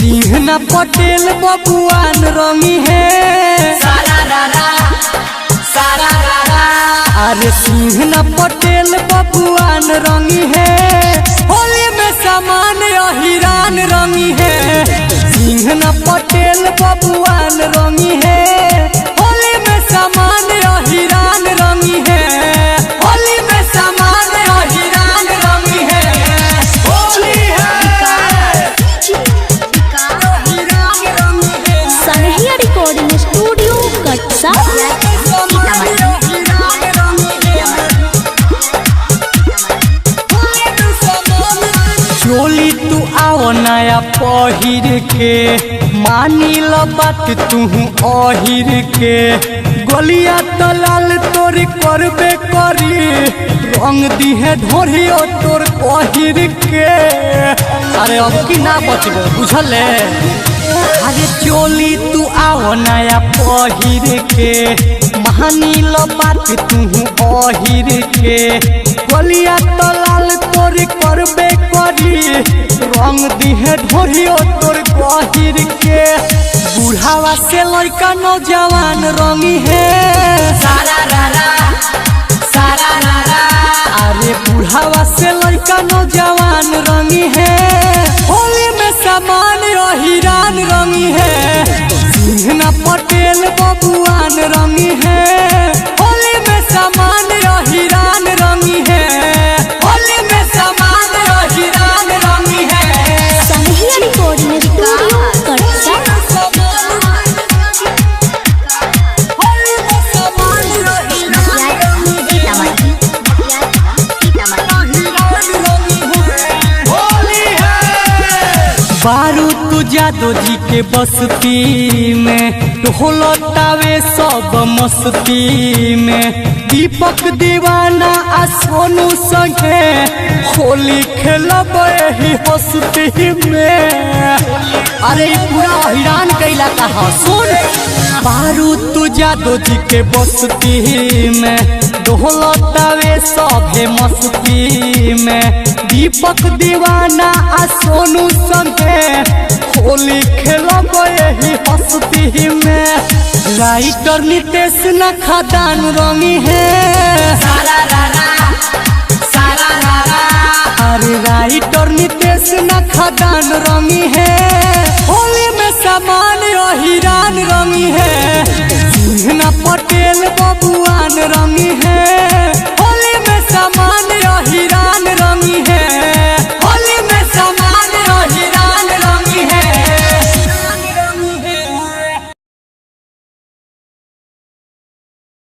सिंहना पटेल बबुआन रंगी है अरे सिंहना पटेल बबुआन रंगी है होली में सामान अहिरान रंगी है सिंहना पटेल बबुआन रंगी है होली में सामान अहिरान रंगी है होली में सामान अहिरान रंगी है होली है सनहिया रिकॉर्डिंग स्टूडियो कटसा। चोली तू आओ नया पहिर के मानी लो बात तू अहिर के गलिया तलाल तोरी करबे करी रंग दिहे ढोरियो तोर पहिर के अरे अब की ना बचबो बुझले अरे चोली तू आओ नया पहिर के मानी लो बात तू अहिर के गलिया तलाल तोरी करबे करी रंग दिहे ढोरियो तोर गहिर के बुढ़ावा से लड़का नौजवान रंगी है अरे बुढ़ावा से लड़का नौजवान रंगी है होली में सामान अहिरान रंगी है सिंहना पटेल बबुआन रंगी है होली में सामान अहिरान रंगी है होली में सामान अहिरान रंगी है सनहिया रिकॉर्डिंग स्टूडियो कटसा। बारू तू जादो जी के बस्ती में ढोलतावे सब मस्ती में दीपक दीवाना आ सोनू संगे होली खेलब ही हस्ती में अरे पूरा हैरान कैला कहा सुन बारू तू जादो जी के बस्ती में ढोलतावे सभे मस्ती में दीपक दीवाना आ सोनू संगे होली खेलब यही हस्ती में राइटर नितेश न खदान रंगी है अरे राइटर नितेश न खदान रंगी है होली में सामान अहिरान रंगी है सिंहना पटेल बबुआन रंगी है